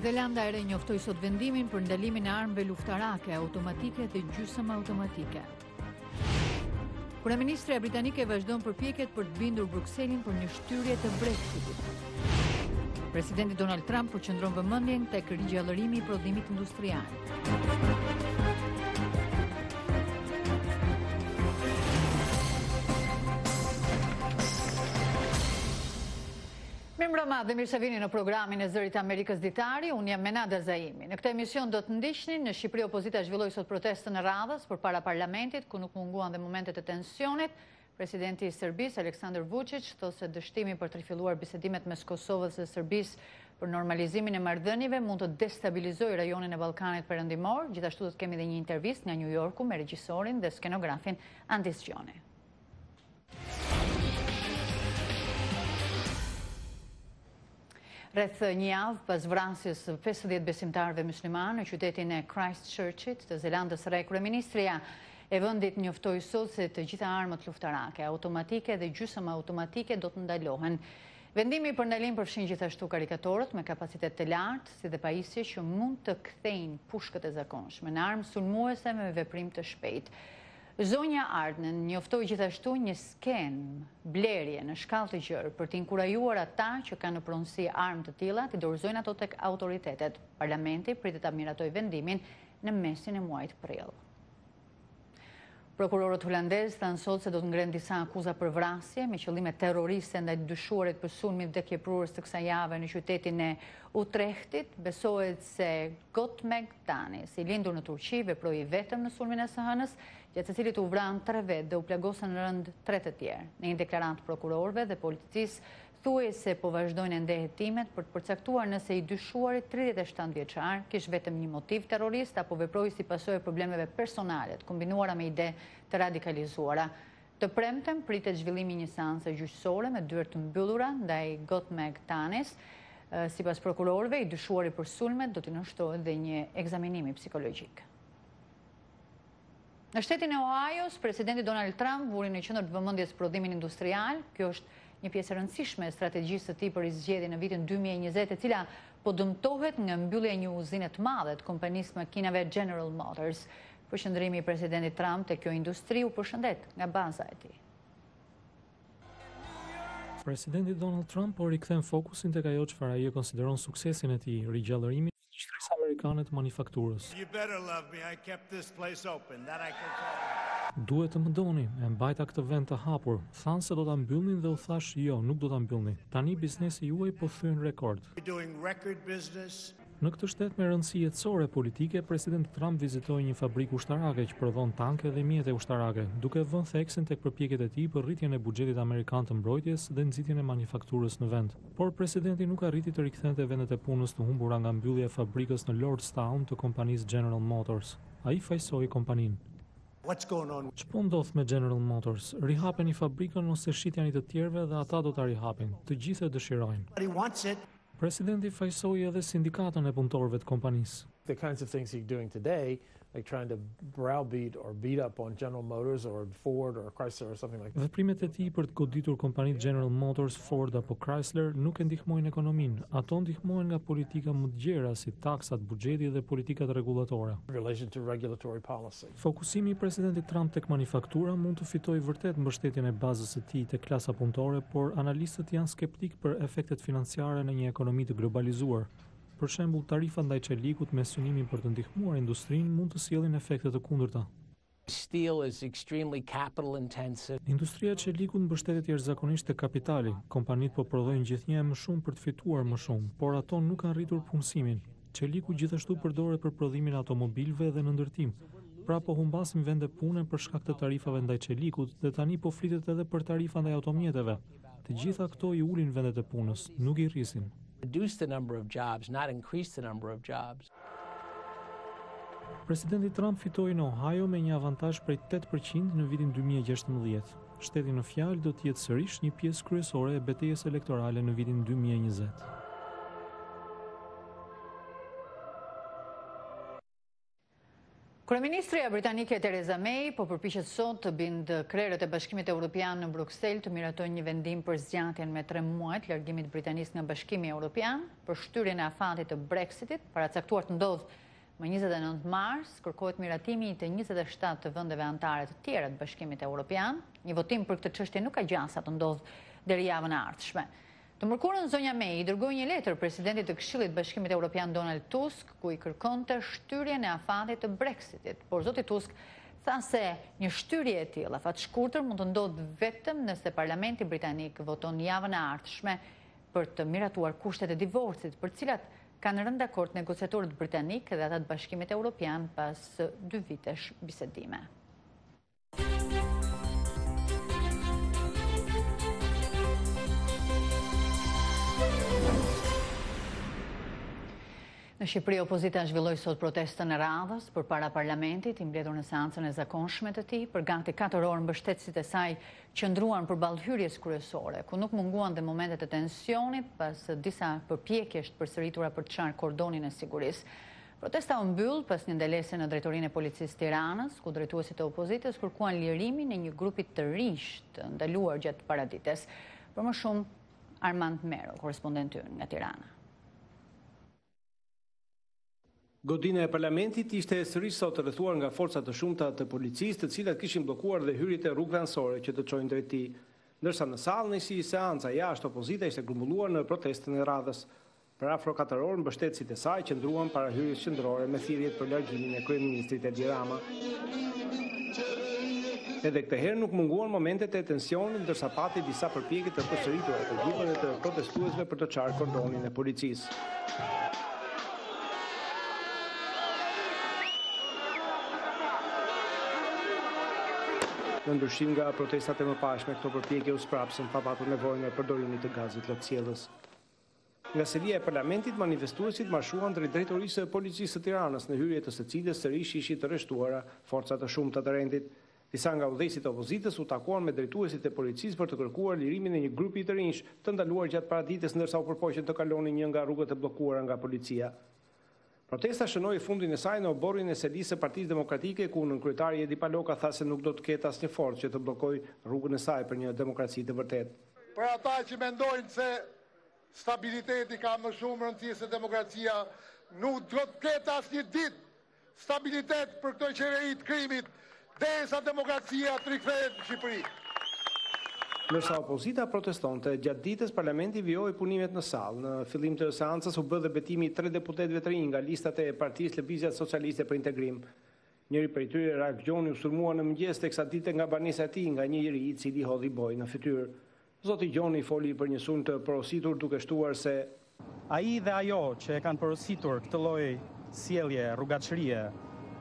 Zelanda e Re njoftoi sot vendimin për ndalimin e armëve luftarake, automatike dhe gjysmë automatike. Kryeministrja britanike vazhdon përpjekjet për të bindur Brukselin për një shtyrje të Brexitit. Presidenti Donald Trump përqendron vëmendjen tek rigjallërimi i prodhimit industrial. Mirëmbrëma dhe mirë se vini në programin e Zërit Amerikës Ditari, unë jam Menada Zaimi. Në këtë emision do të ndiqni, në Shqipëri opozita zhvilloi sot protestën e radhës përpara parlamentit, ku nuk munguan dhe momentet e tensionit. Presidenti i Serbisë, Aleksandar Vučić, thotë se dështimi për të rifilluar bisedimet mes Kosovës dhe Serbisë për normalizimin e marrëdhënieve mund të destabilizojë rajonin e Ballkanit Perëndimor. Gjithashtu do të kemi edhe një intervistë nga New Yorku me regjisorin dhe skenografin Andis Gjoni. Rreth një javë pas vrasjes 50 besimtarëve musliman në qytetin e Christchurchit të Zelandës së Re, kryeministria e vendit njoftoi sot se të gjitha armët luftarake, automatike dhe gjysmë automatike do të ndalohen. Vendimi për ndalim përfshin gjithashtu karikatorët me kapacitet të lartë, si dhe pajisje që mund të kthejnë pushkët e zakonshme në armë sulmuese me veprim të shpejtë. Zonja Ardnen njoftoi gjithashtu një skemë blerje në shkallë të gjerë për të inkurajuar ata që kanë në pronësi armë të tilla të dorëzojnë ato tek autoritetet. Parlamenti pritet ta miratojë vendimin në mesin e muajit prill. Prokurorët holandezë thanë sot se do të ngrenë disa akuza për vrasje me qëllime terroriste ndaj dyshuarit për sulmin vdekjeprurës të kësaj jave në qytetin e Utrechtit. Besohet se Gotmeg Tanis, i lindur në Turqi, veproi vetëm në sulmin e së hënës, gjatë se cilit u vranë 3 vetë dhe u plagosën rënd 3 të tjerë. Në një deklarantë prokurorëve dhe policisë thuaj se po vazhdojnë ende hetimet për të përcaktuar nëse i dyshuarit 37 vjeçar kishte vetëm një motiv terrorist apo veproi si pasojë e problemeve personale të kombinuara me ide të radikalizuara. Të premten pritet zhvillimi i një seance gjyqësore me dyert të mbyllura ndaj Gotmeg Tanis. Sipas prokurorëve, i dyshuari për sulmet do t'i nënshtrohet dhe një ekzaminimi psikologjik. Në shtetin e Ohajos, presidenti Donald Trump vuri në qendër të vëmendjes prodhimin industrial. Kjo është një pjesë e rëndësishme e strategjisë së tij për zgjedhjen në vitin 2020, e cila po dëmtohet nga mbyllja e një uzine të madhe të kompanisë makinave General Motors. Përqendrimi i presidentit Trump te kjo industri u përshëndet nga baza e tij. Presidenti Donald Trump po rikthen fokusin tek ajo çfarë ai e konsideron suksesin e tij, rigjallërimin e industrisë amerikane të manufakturës. Duhet të më doni, e mbajta këtë vend të hapur. Thanë se do ta mbyllnin dhe u thash jo, nuk do ta mbyllni. Tani biznesi juaj po thyen rekord. Në këtë shtet me rëndësi jetësore politike, presidenti Trump vizitoi një fabrikë ushtarake që prodhon tanke dhe mjete ushtarake, duke vënë theksin tek përpjekjet e tij për rritjen e buxhetit amerikan të mbrojtjes dhe nxitjen e manufakturës në vend. Por presidenti nuk arriti të rikthente vendet e punës të humbura nga mbyllja e fabrikës në Lordstown të kompanisë General Motors. Ai fajsoi kompaninë. Ç'po ndodh me General Motors? Rihapeni fabrikën ose shitjani të tjerëve dhe ata do ta rihapin. Të gjithë e dëshirojnë. Presidenti fajsoi edhe sindikatën e punëtorëve të kompanisë. The kinds of things he's doing today, like trying to browbeat or beat up on General Motors or Ford or Chrysler or something like that. Veprimet e tij për të goditur kompanitë General Motors, Ford apo Chrysler nuk e ndihmojnë ekonominë. Ato ndihmohen nga politika më të gjera si taksat, buxheti dhe politikat rregullatore. Relation to regulatory policy. Fokusimi i presidentit Trump tek manufaktura mund të fitojë vërtet mbështetjen e bazës së tij tek klasa punëtore, por analistët janë skeptik për efektet financiare në një ekonomi të globalizuar. Për shembull, tarifat ndaj çelikut me synimin për të ndihmuar industrinë mund të sjellin efekte të kundërta. Steel is extremely capital intensive. Industria e çelikut mbështetet jashtëzakonisht te kapitali. Kompanitë po prodhojnë gjithnjë më shumë për të fituar më shumë, por ato nuk kanë rritur punësimin. Çeliku gjithashtu përdoret për prodhimin e automobilëve dhe në ndërtim. Pra po humbasim vende pune për shkak të tarifave ndaj çelikut dhe tani po flitet edhe për tarifa ndaj automjeteve. Të gjitha këto i ulin vendet e punës, nuk i rrisin. Reduce the number of jobs, not increase the number of jobs. Presidenti Trump fitoi në Ohio me një avantazh prej 8% në vitin 2016. Shteti në fjalë do të jetë sërish një pjesë kryesore e betejës elektorale në vitin 2020. Kryeministrja britanike Theresa May po përpiqet sot të bindë krerët e Bashkimit Evropian në Bruksel të miratojnë një vendim për zgjatjen me 3 muaj të largimit britanisë nga Bashkimi Evropian për shtyrjen e afatit të Brexitit, paracaktuar të ndodhë më 29 mars, kërkohet miratimi të 27 të vendeve anëtare të tjera të Bashkimit Evropian. Një votim për këtë çështje nuk ka gjasa të ndodhë deri javën e ardhshme. Të mërkurën zonja May i dërgoi një letër presidentit të Këshillit Bashkimit Evropian Donald Tusk, ku i kërkonte shtyrjen e afatit të Brexitit. Por zoti Tusk tha se një shtyrie e tillë, afat shkurtër, mund të ndodhë vetëm nëse Parlamenti Britanik voton javën e ardhshme për të miratuar kushtet e divorcit, për cilat kanë rënë dakord negociatorët britanik dhe ata të Bashkimit Evropian pas 2 vitesh bisedime. Në Shqipëri, opozita zhvilloi sot protestën e radhës përpara parlamentit, i mbledhur në seancën e zakonshme të tij. Për gati 4 orë mbështetësit e saj qëndruan përballë hyrjes kryesore, ku nuk munguan dhe momentet e tensionit pas disa përpjekjesh të përsëritura për të çarë kordonin e sigurisë. Protesta u mbyll pas një ndelese në drejtorinë e policisë Tiranës, ku drejtuesit e opozitës kërkuan lirimin e një grupi të rish të ndaluar gjatë paradites. Për më shumë, Armand Mero, korrespondenti ynë nga Tirana. Godina e parlamentit ishte sërish sot rrethuar nga forca të shumta të policisë, të cilat kishin bllokuar dhe hyrjet e rrugëve anësore që të çojnë drejt tij. Ndërsa në sallë nisi seanca jashtë, opozita ishte grumbulluar në protestën e radhës. Për afro 4 orë mbështetësit e saj qëndruan para hyrjes qendrore me thirrjet për largimin e kryeministrit Edi Rama. Edhe këtë herë nuk munguan momentet e tensionit, ndërsa pati disa përpjekje të përsëritura të grupeve të protestuesve për të çarë kordonin e policisë. Në ndryshim nga protestat e mëparshme, këto përpjekje u sprapsën pa patur nevojën e përdorimit të gazit lotësjellës. Nga selia e parlamentit, manifestuesit marshuan drejt drejtorisë së policisë së Tiranës, në hyrje të së cilës sërish ishin të rreshtuara forca të shumta të rendit. Disa nga udhëheqësit e opozitës u takuan me drejtuesit e policisë për të kërkuar lirimin e një grupi të rinj të ndaluar gjatë paradites, ndërsa u përpoqen të kalonin një nga rrugët e bllokuara nga policia. Protesta shënoi fundin e saj në oborrin e selisë së Partisë Demokratike, ku nënkryetari Edi Paloka tha se nuk do të ketë asnjë forcë që të bllokojë rrugën e saj për një demokraci të vërtetë. Për ata që mendojnë se stabiliteti ka më shumë rëndësi se demokracia, nuk do të ketë asnjë ditë stabilitet për këtë qeveri të krimit, derisa demokracia të rikthehet në Shqipëri. Ndërsa opozita protestonte, gjatë ditës parlamenti vijoi punimet në sallë. Në fillim të seancës u bë dhe betimi 3 deputetëve të rinj nga listat e Partisë Lëvizjes Socialiste për Integrim. Njëri prej tyre, Ralf Gjoni, u sulmua në mëngjes teksa ditë nga banesa e tij nga një njeri i cili hodhi boj në fytyrë. Zoti Gjoni foli për një sulm të porositur, duke shtuar se ai dhe ajo që e kanë porositur këtë lloj sjellje, rrugaçërie,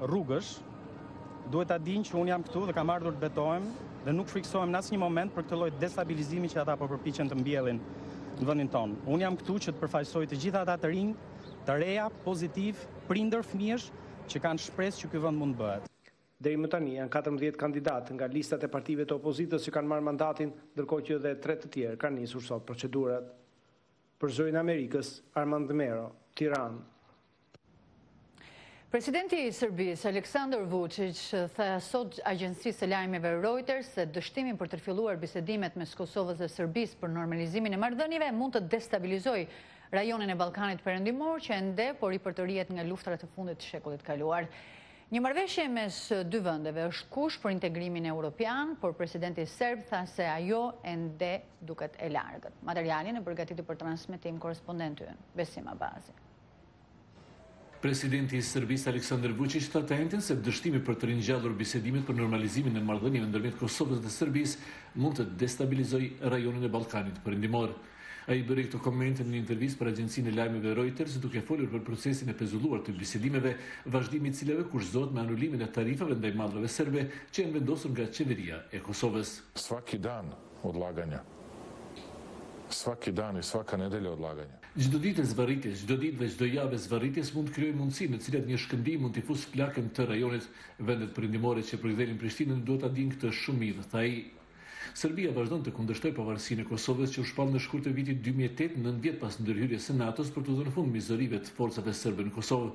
rrugësh, duhet ta dinë që un jam këtu dhe kam ardhur të betohem dhe nuk friksohem në asnjë moment për këtë lloj destabilizimi që ata po përpiqen të mbjellin në vendin tonë. Un jam këtu që të përfaqësoj të gjithë ata të rinj, të reja, pozitiv, prindër, fëmijësh që kanë shpresë që ky vend mund të bëhet. Deri më tani janë 14 kandidatë nga listat e partive të opozitës që kanë marrë mandatin, ndërkohë që edhe 3 të tjerë kanë nisur sot procedurat. Për Zërin e Amerikës, Armand Mero, Tiranë. Presidenti i Serbisë, Aleksandar Vučić, tha sot agjencisë së lajmeve Reuters se dështimin për të filluar bisedimet mes Kosovës dhe Serbisë për normalizimin e marrëdhënieve mund të destabilizojë rajonin e Ballkanit Perëndimor, që ende po ripërtërihet nga luftrat e fundit të shekullit kaluar. Një marrëveshje mes 2 vendeve është kush për integrimin evropian, por presidenti serb tha se ajo ende duket e largët. Materialin e përgatitur për transmetim korrespondenti ynë, Besim Abazi. Presidenti i Serbisë Aleksandar Vučić tha të njëjtën se dështimi për të ringjallur bisedimet për normalizimin e marrëdhënieve ndërmjet Kosovës dhe Serbisë mund të destabilizojë rajonin e Ballkanit Perëndimor. Ai bëri këto komente në një intervistë për agjencinë e lajmeve Reuters, duke folur për procesin e pezulluar të bisedimeve, vazhdimi i cilave kushtohet me anulimin e tarifave ndaj mallrave serbe që janë vendosur nga qeveria e Kosovës. Svaki dan odlaganja. Svaki dan i svaka nedelja odlaganja. Çdo ditë zvarritjes, çdo ditë dhe çdo javë zvarritjes mund të krijojë mundësi në të cilat një shkëmbim mund t'i fusë plakën të rajonit. Vendet perëndimore që përkthejnë Prishtinën duhet ta dinë këtë shumë mirë, tha ai. Serbia vazhdon të kundërshtojë pavarësinë e Kosovës që u shpall në shkurt të vitit 2008, 9 vjet pas ndërhyrjes së NATO-s për të dhënë fund mizorive të forcave serbe në Kosovë.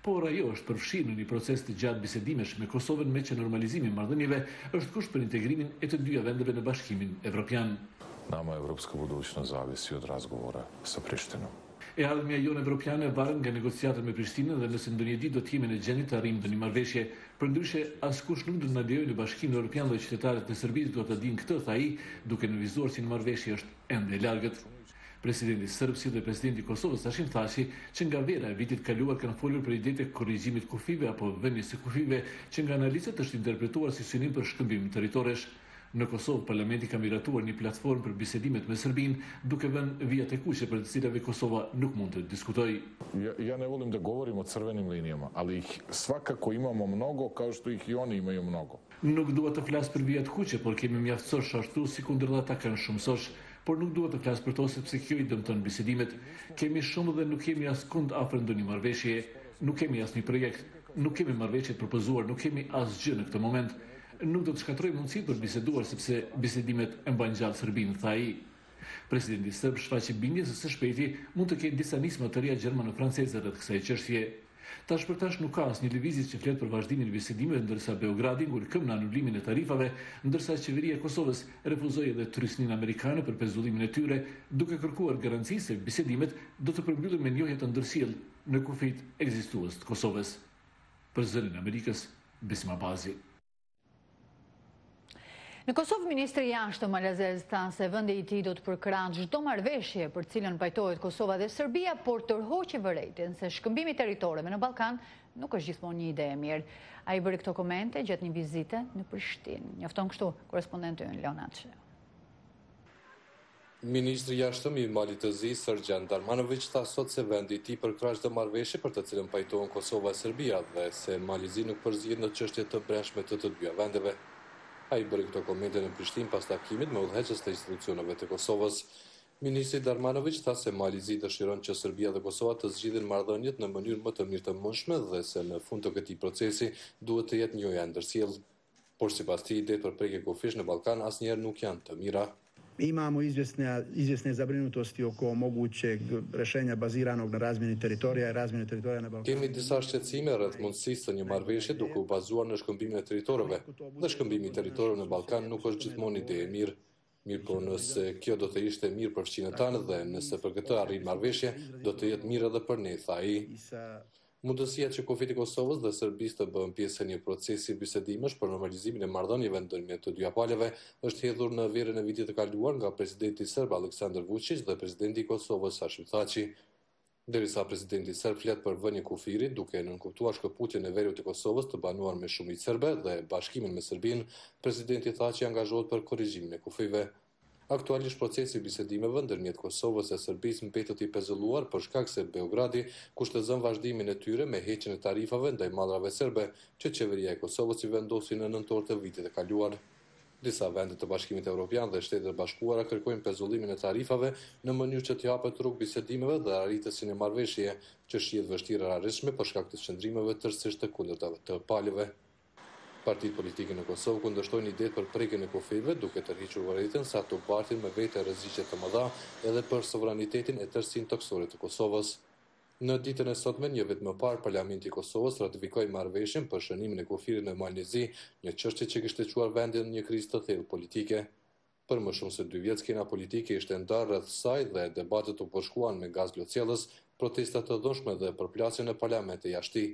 por ajo është përfshirë në një proces të gjatë bisedimesh me Kosovën me që normalizimi i marrëdhënieve është kusht për integrimin e të dyja vendeve në Bashkimin Evropian. Nama evropska budućnost zavisi od razgovora sa Prištinom. E ardhmja jonë evropiane varet nga negociatat me Prishtinën dhe nëse ndonjë ditë do të jemi në gjendje të arrijmë ndonjë marrëveshje. Përndryshe, askush nuk do të na lejojë në Bashkimin Evropian dhe qytetarët e Serbisë do ta dinë këtë, tha ai, duke nënvizuar si në marrëveshje është ende e largët. Presidenti serb si dhe presidenti i Kosovës Hashim Thaçi, që nga vera e vitit kaluar kanë folur për idetë e korrigjimit kufive apo vënies së kufive, që nga analizat është interpretuar si synim për shkëmbim territoresh. Në Kosovë, parlamenti ka miratuar një platformë për bisedimet me Serbinë, duke vënë vijat e kuqe për të cilave Kosova nuk mund të diskutojë. Ja ne volim da govorim o crvenim linijama, ali ih svakako imamo mnogo, kao što ih I oni imaju mnogo. Nuk dua të flas për vijat kuqe, por kemi mjaftësosh ashtu si kundërta ata kanë shumësosh, por nuk dua të flas për to sepse kjo I dëmton bisedimet. Kemi shumë dhe nuk kemi askund afër ndonjë marrëveshje, nuk kemi asnjë projekt, nuk kemi marrëveshje të propozuar, nuk kemi asgjë në këtë moment. Nuk do të shkatroj mundësitë për biseduar sepse bisedimet e mbajnë gjallë Serbinë, tha ai. Presidenti serb shfaqi bindje se së shpejti mund të ketë disa nisma të reja gjermano-franceze rreth kësaj çështje. Tash për tash nuk ka asnjë lëvizje që flet për vazhdimin e bisedimeve, ndërsa Beogradi ngul këmbë në anulimin e tarifave, ndërsa qeveria e Kosovës refuzoi edhe turistëninë amerikane për pezullimin e tyre, duke kërkuar garanci se bisedimet do të përmbyllen me njohje të ndërsjellë në kufit ekzistues të Kosovës. Për Zërin e Amerikës, Besim Abazi. Në Kosovë, ministri I jashtëm malazez tha se vendi I tij do të përkrahë çdo marrëveshje për cilën pajtohet Kosova dhe Serbia, por tërhoqi vërejtjen se shkëmbimi territorëve në Ballkan nuk është gjithmonë një ide e mirë. Ai bëri këto komente gjatë një vizite në Prishtinë. Njofton kështu korrespondenti ynë Leonard Sheu. Ministri I jashtëm I Malit të Zi, Srdjan Darmanović, tha sot se vendi I tij përkrah çdo marrëveshje për të cilën pajtohen Kosova e Serbia dhe se Malizi nuk përzihet në çështje të brendshme të dyja vendeve. Ai bëri këto komente në Prishtinë pas takimit me udhëheqës të institucioneve të Kosovës. Ministri Darmanović tha se Malizi dëshiron që Serbia dhe Kosova të zgjidhin marrëdhëniet në mënyrë më të mirë të mundshme dhe se në fund të këtij procesi duhet të jetë njohja e ndërsjellë. Por sipas tij, idetë për prekje kufish në Ballkan asnjëherë nuk janë të mira. Imamo izvjesne zabrinutosti oko mogućeg rješenja baziranog na razmjeni teritorija I razmjeni teritorija na Balkanu. Kemi disa shqetësime rreth mundësisë së një marrëveshje duke u bazuar në shkëmbimin e territorëve. Dhe shkëmbimi I territorëve në Ballkan nuk është gjithmonë ide e mirë. Mirë po nëse kjo do të ishte mirë për fqinët tanë dhe nëse për këtë arrin marrëveshje, do të jetë mirë edhe për ne, tha ai. Mundësia që kufit I Kosovës dhe Serbisë të bëhen pjesë e një procesi bisedimesh për normalizimin e marrëdhënieve ndërmjet të dyja palëve është hedhur në verën e vitit të kaluar nga presidenti serb Aleksandar Vučić dhe presidenti I Kosovës Hashim Thaçi. Derisa presidenti serb flet për vënie kufiri, duke nënkuptuar shkëputjen e veriut të Kosovës të banuar me shumicë serbe dhe bashkimin me Serbinë, presidenti Thaçi angazhohet për korrigjimin e kufive. Aktualisht procesi I bisedimeve ndërmjet Kosovës e Serbisë mbetet I pezulluar për shkak se Beogradi kushtozon vazhdimin e tyre me heqjen e tarifave ndaj mallrave serbe që qeveria e Kosovës I vendosi në nëntor të vitit të kaluar. Disa vende të Bashkimit Evropian dhe Shtetet e Bashkuara kërkojnë pezullimin e tarifave në mënyrë që të japet rrugë bisedimeve dhe arritësin e marrëveshje, që shihet vështirë arritshme për shkak të qëndrimeve tërësisht të kundërtave të palëve. Partitë politike në Kosovë kundërshtojnë idetë për prekjen e kufive, duke tërhiqur vërejtjen se ato bartin me vete rreziqe të mëdha edhe për sovranitetin e tërësinë toksore të Kosovës. Në ditën e sotme, një vit më parë, Parlamenti I Kosovës ratifikoi marrëveshjen për shënimin e kufirit në Malnezi, një çështje që kishte çuar vendin në një krizë të thellë politike. Për më shumë se 2 vjet, skena politike ishte ndarë rreth saj dhe debatet u përshkuan me gaz lotcellës, protesta të dhunshme dhe përplasje në parlamente jashti.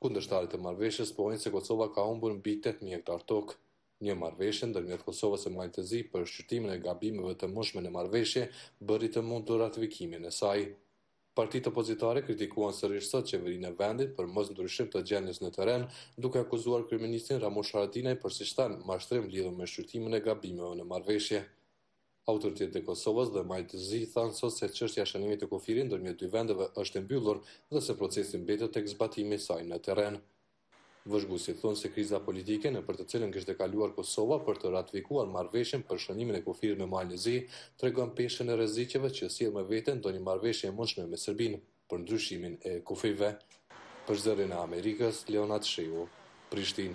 Kundërshtarët e marrëveshjes pohojnë se Kosova ka humbur mbi 8.000 hektar tokë. Një marrëveshje ndërmjet Kosovës e Malit të Zi për shqyrtimin e gabimeve të mundshme në marrëveshje bëri të mundur ratifikimin e saj. Partitë opozitare kritikuan sërish sot qeverinë e vendit për mos ndryshim të gjendjes në terren, duke akuzuar kryeministin Ramush Haradinaj për si shtan mashtrim lidhur me shqyrtimin e gabimeve në marrëveshje. Autoritetet e Kosovës dhe Malit të Zi thanë sot se çështja e shënimit të kufirit ndërmjet dy vendeve është e mbyllur dhe se procesi mbetet tek zbatimi I saj në terren. Vëzhguesit thonë se kriza politike në për të cilën kishte kaluar Kosova për të ratifikuar marrëveshjen për shënimin e kufirit me Malin e Zi tregon peshën e rreziqeve që sjell me vete ndonjë marrëveshje e mundshme me Serbinë për ndryshimin e kufive. Për Zërin e Amerikës, Leonard Sheu, Prishtinë.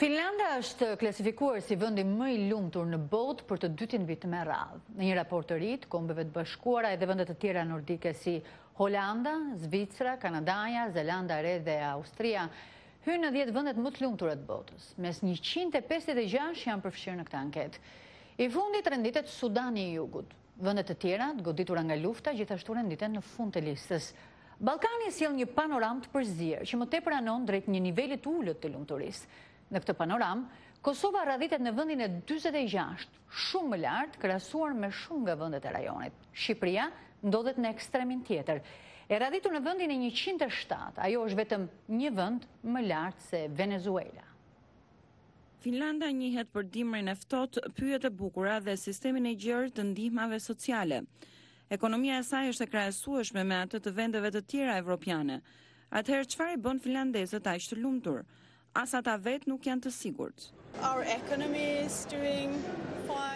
Finlanda është klasifikuar si vendi më i lumtur në botë për të dytin vit me radhë. Në një raport të ri të Kombeve të Bashkuara edhe vendet të tjera nordike si Holanda, Zvicra, Kanadaja, Zelanda e Re dhe Austria hyn në 10 vendet më të lumtura të botës. Mes 156 janë përfshirë në këtë anketë. I fundit renditet Sudani i Jugut. Vendet të tjera, të goditura nga lufta, gjithashtu renditen në fund të listës. Ballkani sjell një panoramë të përzier që më tepër anon drejt një niveli të ulët të lumturisë. Në këtë panoram, Kosova radhitet në vendin e 46, shumë më lartë krahasuar me shumë nga vendet e rajonit. Shqipëria ndodhet në ekstremin tjetër. E radhitur në vendin e 107, ajo është vetëm një vend më lartë se Venezuela. Finlanda njihet për dimrin e ftohtë, pyjet e bukura dhe sistemin e gjerë të ndihmave sociale. Ekonomia e saj është e krahasueshme me atë të vendeve të tjera evropiane. Atëherë çfarë i bën finlandezët aq të lumtur? As ata vetë nuk janë të sigurt.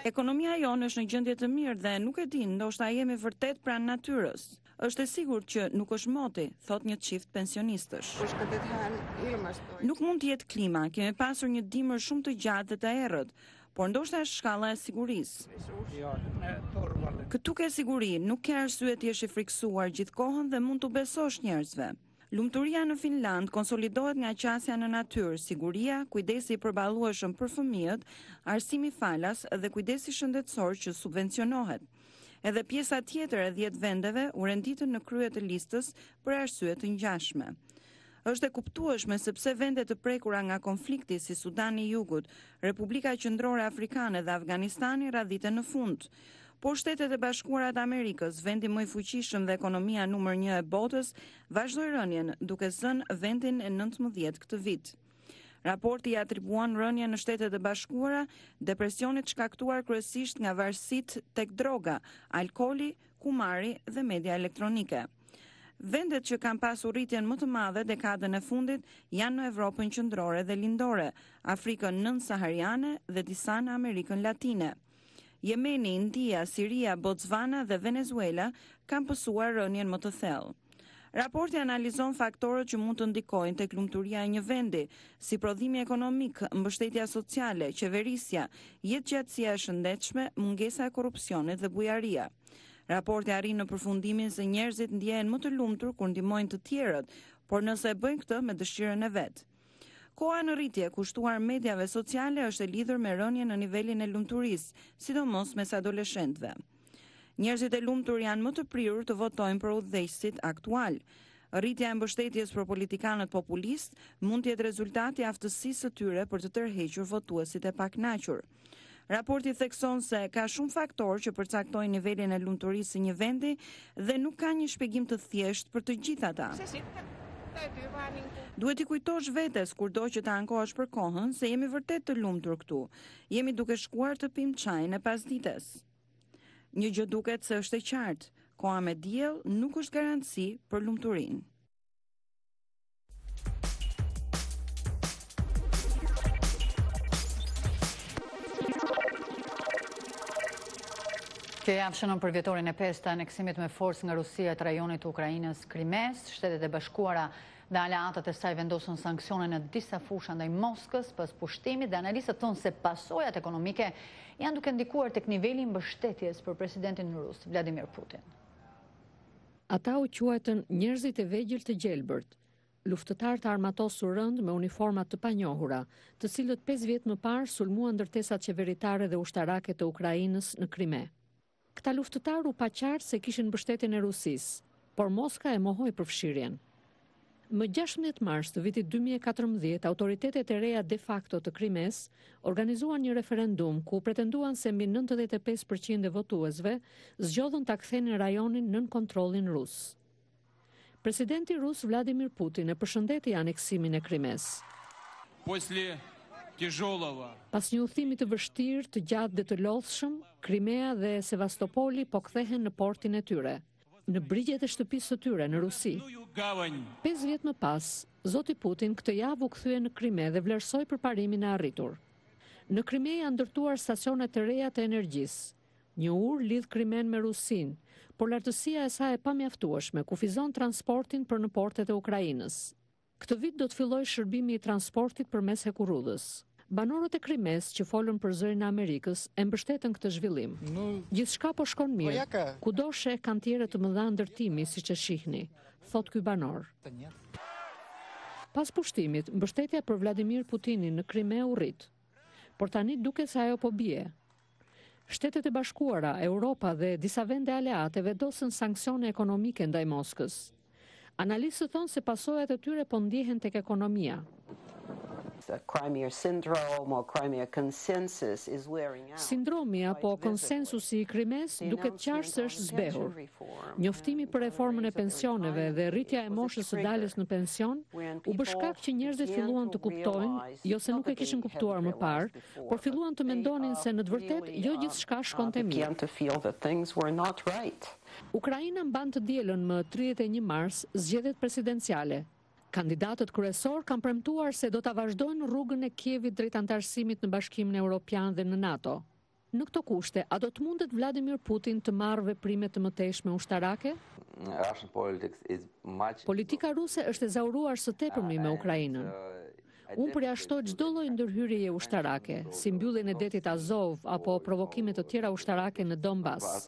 Ekonomia jonë është në gjendje të mirë dhe nuk e din, ndoshta jemi vërtet pranë natyrës. Është e sigurt që nuk është moti, thot një çift pensionistësh. Nuk mund të jetë klima, kemi pasur një dimër shumë të gjatë dhe të errët, por ndoshta është shkalla e sigurisë. Këtu ke siguri, nuk ke arsye të jesh i friksuar gjithkohën dhe mund të besosh njerëzve. Lumturia në Finland konsolidohet nga qasja në natyrë, siguria, kujdesi i përballueshëm për fëmijët, arsimi falas dhe kujdesi shëndetësor që subvencionohet. Edhe pjesa tjetër e 10 vendeve u renditën në krye të listës për arsye të ngjashme. Është e kuptueshme sepse vende të prekura nga konflikti si Sudani i Jugut, Republika Qendrore Afrikane dhe Afganistani radhiten në fund. Por Shtetet e Bashkuara të Amerikës, vendi më i fuqishëm dhe ekonomia numër 1 e botës, vazhdoi rënien duke zënë vendin e 19 këtë vit. Raporti i atribuon rënien në Shtetet e Bashkuara depresionit shkaktuar kryesisht nga varësitë tek droga, alkooli, kumari dhe media elektronike. Vendet që kanë pasur rritjen më të madhe dekadën e fundit janë në Evropën qendrore dhe lindore, Afrikën nën-sahariane dhe disa në Amerikën Latine. Jemeni, India, Siria, Botswana dhe Venezuela kanë pësuar rënien më të thellë. Raporti analizon faktorët që mund të ndikojnë tek lumturia e një vendi, si prodhimi ekonomik, mbështetja sociale, qeverisja, jetëgjatësia e shëndetshme, mungesa e korrupsionit dhe bujaria. Raporti arrin në përfundimin se njerëzit ndjehen më të lumtur kur ndihmojnë të tjerët, por nëse e bëjnë këtë me dëshirën e vet. Koha në rritje kushtuar mediave sociale është e lidhur me rënien në nivelin e lumturisë, sidomos mes adoleshentëve. Njerëzit e lumtur janë më të prirur të votojnë për udhëheqësit aktual. Rritja e mbështetjes për politikanët populist mund të jetë rezultati i aftësisë së tyre për të tërhequr votuesit e pakënaqur. Raporti thekson se ka shumë faktorë që përcaktojnë nivelin e lumturisë së një vendi dhe nuk ka një shpjegim të thjeshtë për të gjithë ata. Duhet i kujtosh vetes kurdo që të ankohesh për kohën se jemi vërtet të lumtur këtu. Jemi duke shkuar të pim çajin e pasdites. Një gjë duket se është e qartë, koha me diell nuk është garanci për lumturinë. Kjo javë shënon për vjetorin e 5 të aneksimit me forcë nga Rusia të rajonit të Ukrainës Krimes. Shtetet e Bashkuara dhe aleatët e saj vendosën sanksione në disa fusha ndaj Moskës pas pushtimit dhe analistët thonë se pasojat ekonomike janë duke ndikuar tek niveli i mbështetjes për presidentin rus Vladimir Putin. Ata u quajtën njerëzit e vegjël të gjelbërt, luftëtar të armatosur rënd me uniformat të panjohura, të cilët 5 vjet më parë sulmuan ndërtesat qeveritare dhe ushtarake të Ukrainës në Krime. Këta luftëtar u pa qartë se kishin mbështetjen e Rusisë, por Moska e mohoi përfshirjen. Më 16 mars të vitit 2014, autoritetet e reja de facto të Krimes organizuan një referendum ku pretenduan se mbi 95% e votuesve zgjodhën ta kthenin rajonin nën kontrollin rus. Presidenti rus Vladimir Putin e përshëndeti aneksimin e Krimes. Pas një udhëtimi të vështirë, të gjatë dhe të lodhshëm, Krimea dhe Sevastopoli po kthehen në portin e tyre, në brigjet e shtëpisë së tyre në Rusi. 5 vjet më pas, zoti Putin këtë javë u kthye në Krime dhe vlerësoi përparimin e arritur. Në Krime janë ndërtuar stacione të reja të energjisë. Një urë lidh Krimen me Rusin, por lartësia e saj e pamjaftueshme kufizon transportin për në portet e Ukrainës. Këtë vit do të fillojë shërbimi i transportit përmes hekurudhës. Banorët e Krimes që folën për zërin e Amerikës e mbështetën këtë zhvillim. Gjithçka po shkon mirë. Kudo sheh kantiere të mëdha ndërtimi, siç e shihni, thot ky banor. Pas pushtimit, mbështetja për Vladimir Putinin në Krime u rrit. Por tani duket se ajo po bie. Shtetet e Bashkuara, Europa dhe disa vende aleate vendosën sanksione ekonomike ndaj Moskës. Analistët thonë se pasojat e tyre po ndjehen tek ekonomia. Sindromi apo konsensusi i Krimes duket qartë se është zbehur. Njoftimi për reformën e pensioneve dhe rritja e moshës së daljes në pension u bë shkak që njerëzit filluan të kuptojnë, jo se nuk e kishin kuptuar më parë, por filluan të mendonin se në të vërtetë jo gjithçka shkonte mirë. Ukraina mban të dielën më 31 mars zgjedhjet presidenciale. Kandidatët kryesor kanë premtuar se do ta vazhdojnë rrugën e Kievit drejt antarësimit në Bashkimin Evropian dhe në NATO. Në këto kushte, a do të mundet Vladimir Putin të marrë veprime të mëtejshme ushtarake? Politika ruse është e zauruar së tepërmi me Ukrainën. Unë përjashtoj çdo lloj ndërhyrjeje ushtarake, si mbylljen e detit Azov apo provokime të tjera ushtarake në Donbas.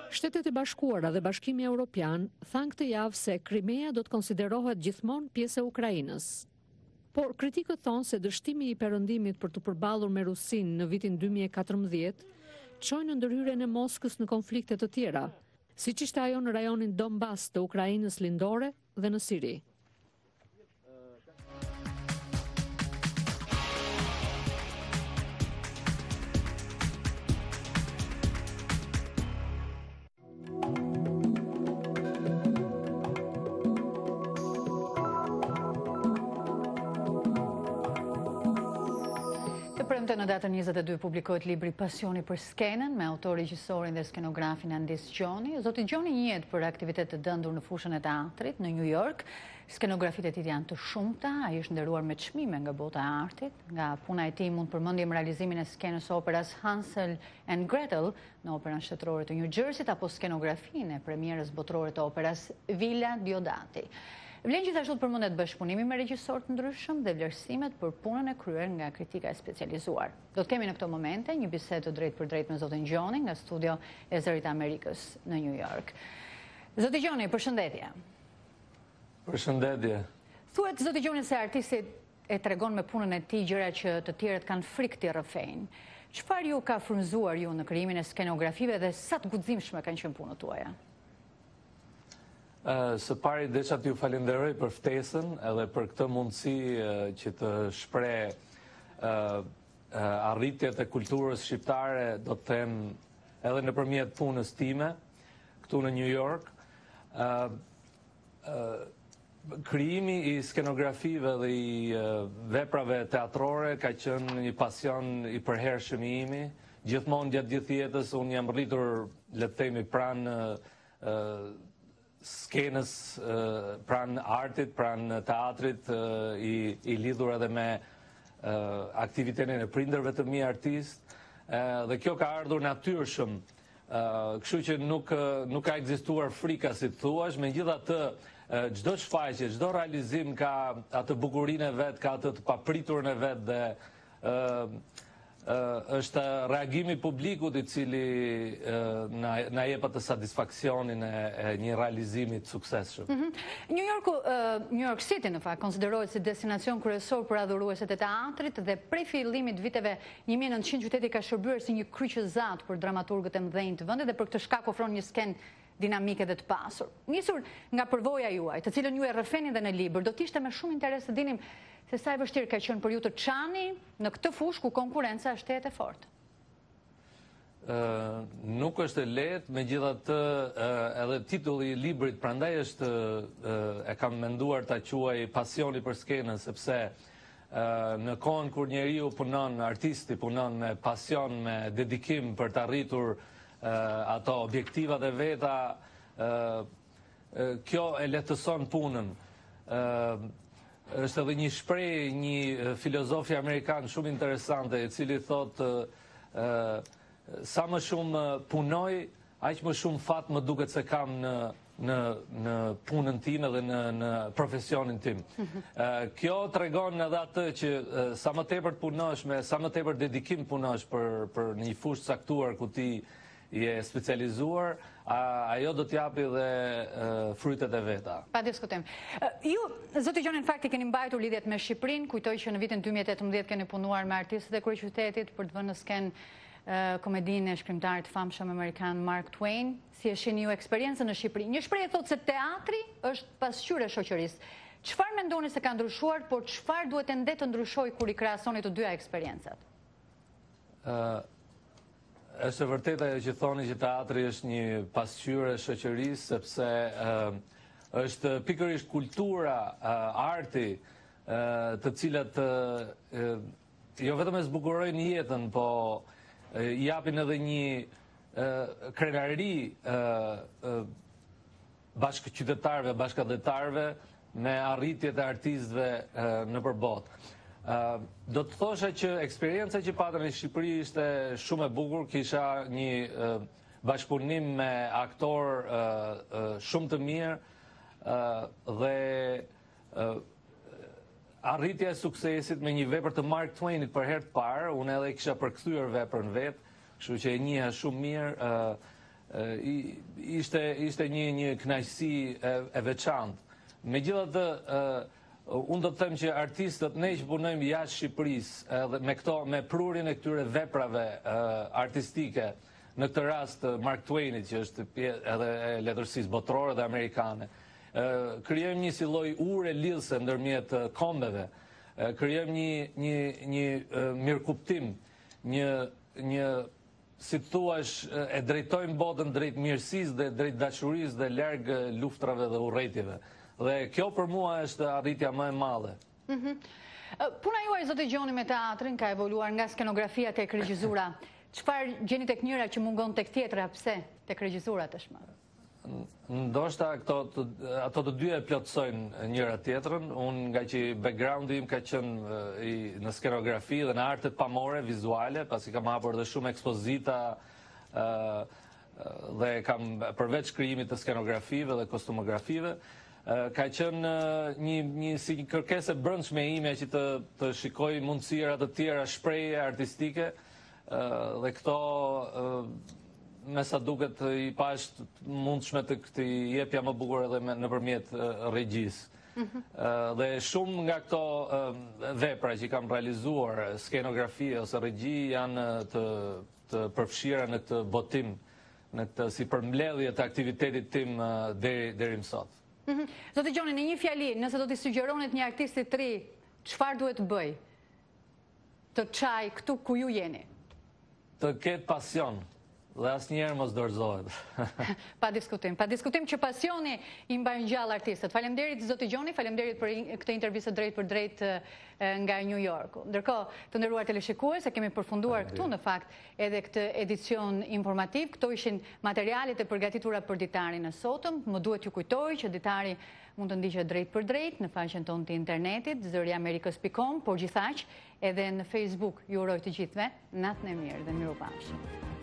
Shtetet e Bashkuara dhe Bashkimi Evropian thanë këtë javë se Krimea do të konsiderohet gjithmonë pjesë e Ukrainës. Por kritikët thonë se dështimi i perëndimit për të përballur me Rusinë në vitin 2014 çoi në ndërhyrjen e Moskës në konflikte të tjera, siç ishte ajo në rajonin Donbas të Ukrainës lindore dhe në Siri. Në datën 22 publikohet libri Pasioni për skenën me autor, regjisorin dhe skenografin Andis Gjoni. Zoti Gjoni njihet për aktivitet të dëndur në fushën e teatrit në New York. Skenografitë e tij janë të shumta, ai është nderuar me çmime nga bota e artit. Nga puna e tij mund përmendjem realizimin e skenës operas Hansel and Gretel në Operën Shtetërore të New Jersey apo skenografinë e premierës botërore të operas Villa Diodati. Vlen gjithashtu të përmendet bashkëpunimi me regjisor të ndryshëm dhe vlerësimet për punën e kryer nga kritika e specializuar. Do të kemi në këto momente një bisedë të drejtë për drejtë me zotin Gjoni nga studio e Zërit Amerikës në New York. Zoti Gjoni, përshëndetje. Përshëndetje. Thuhet zoti Gjoni se artisti e tregon me punën e tij gjëra që të tjerët kanë frikë t'i rrëfejnë. Çfarë ju ka frymzuar ju në krijimin e skenografive dhe sa të guximshme kanë qenë punët tuaja? Së pari desha t'ju falenderoj për ftesën edhe për këtë mundësi që të shpreh arritjet e kulturës shqiptare, do të them edhe nëpërmjet punës time këtu në New York. Krijimi i skenografive dhe i veprave teatrore ka qenë një pasion i përhershëm i imi. Gjithmonë gjatë gjithë jetës unë jam rritur, le të themi, pranë skenës, pranë artit, pranë teatrit, i lidhur edhe me aktivitetin e prindërve të mi artist, dhe kjo ka ardhur natyrshëm, kështu që nuk ka ekzistuar frika, si të thuash, megjithatë çdo shfaqje, çdo realizim ka atë bukurinë e vet, ka atë të papriturën e vet dhe është reagimi publikut i cili na jep atë satisfaksionin e një realizimi të suksesshëm. New York City në fakt konsiderohet si destinacion kryesor për adhuruesit e teatrit dhe prej fillimit viteve 1900 qyteti ka shërbyer si një kryqëzat për dramaturgët e mëdhenj të vendit dhe për këtë shkak ofron një skenë dinamike dhe të pasur. Nisur nga përvoja juaj, të cilën ju e rrëfeni dhe në libër, do t'ishte me shumë interes të dinim se sa e vështirë ka qenë për ju të çani në këtë fushë ku konkurenca është e fortë. Nuk është e lehtë, megjithatë edhe titulli i librit prandaj është e kam menduar ta quaj Pasioni për skenën, sepse në kohën kur njeriu punon, artisti punon me pasion, me dedikim për të arritur ato objektivat e veta, kjo e lehtëson punën. Është edhe një shprehje, një filozofi amerikan shumë interesante, i cili thotë sa më shumë punoj, aq më shumë fat më duket se kam në punën tim edhe në profesionin tim. Kjo tregon edhe atë që sa më tepër të punosh me sa më tepër dedikim punosh për një fushë caktuar ku ti je specializuar, ajo do t'japi dhe frytet e veta. Pa diskutim. Ju, zoti Gjoni, në fakt i keni mbajtur lidhjet me Shqipërinë, kujtoj që në vitin 2018 keni punuar me artistët e kryeqytetit për të vënë në sken komedinë e shkrimtarit famshëm amerikan Mark Twain. Si e shihni ju eksperiencën në Shqipëri? Një shprehje thotë se teatri është pasqyrë e shoqërisë. Çfarë mendoni se ka ndryshuar, por çfarë duhet ende të ndryshojë kur i krahasoni të dyja eksperiencat? Është e vërtetë ajo që thoni që teatri është një pasqyrë e shoqërisë, sepse është pikërisht kultura, arti, të cilat jo vetëm e zbukurojnë jetën, po japin edhe një krenari bashkëqytetarëve, bashkëdhetarëve me arritjet e artistëve në përbot. Do të thosha që eksperienca që patën në Shqipëri ishte shumë e bukur, kisha një bashkëpunim me aktor shumë të mirë dhe arritja e suksesit me një vepër të Mark Twainit për herë të parë, unë edhe kisha përkthyer veprën vetë, kështu që e njiha shumë mirë, ishte një kënaqësi e veçantë. Megjithatë, unë do të them që artistët, ne që punojmë jashtë Shqipërisë, me prurjen e këtyre veprave artistike, në këtë rast Mark Twainit, që është edhe e letërsisë botërore dhe amerikane, krijojmë një si lloj ure lidhëse ndërmjet kombeve, krijojmë një mirëkuptim, një si të thuash, e drejtojmë botën drejt mirësisë dhe drejt dashurisë dhe larg luftrave dhe urrëtitjeve. Dhe kjo për mua është arritja më e madhe. Puna juaj, zoti Gjoni, me teatrin ka evoluar nga skenografia tek regjizura. Çfarë gjeni tek njëra që mungon tek tjetra, pse tek regjizura tashmë? Ndoshta ato të dy e plotësojnë njëra tjetrën. Unë nga që backgroundi im ka qenë në skenografi dhe në artet pamore, vizuale, pasi kam hapur dhe shumë ekspozita dhe kam përveç krijimit të skenografive dhe kostumografive, ka qenë një si kërkesë e brendshme ime që të shikoj mundësira të tjera shprehje artistike dhe këto me sa duket i pash mundshme të këti jepja më bukur edhe nëpërmjet regjisë. Dhe shumë nga këto vepra që kam realizuar, skenografi ose regji, janë të përfshira në këtë botim, në këtë si përmbledhje të aktivitetit tim deri më sot. Zoti Gjoni, në një fjali, nëse do t'i sugjeronit një artistit të ri, çfarë duhet të bëj? Të çaj këtu ku ju jeni? Të ketë pasion dhe asnjëherë mos dorëzohet. Pa diskutim që pasioni i mbajnë gjallë artistët. Faleminderit zoti Gjoni, faleminderit për këtë intervistë drejt për drejt nga New Yorku. Ndërkohë, të nderuar teleshikues, e kemi përfunduar këtu në fakt edhe këtë edicion informativ. Këto ishin materialet e përgatitura për ditarin e sotëm. Më duhet ju kujtoj që ditari mund të ndiqet drejt për drejt në faqen tonë të internetit, zëriamerikës.com, por gjithaq edhe në Facebook. Ju uroj të gjithëve natën e mirë dhe mirupafshim.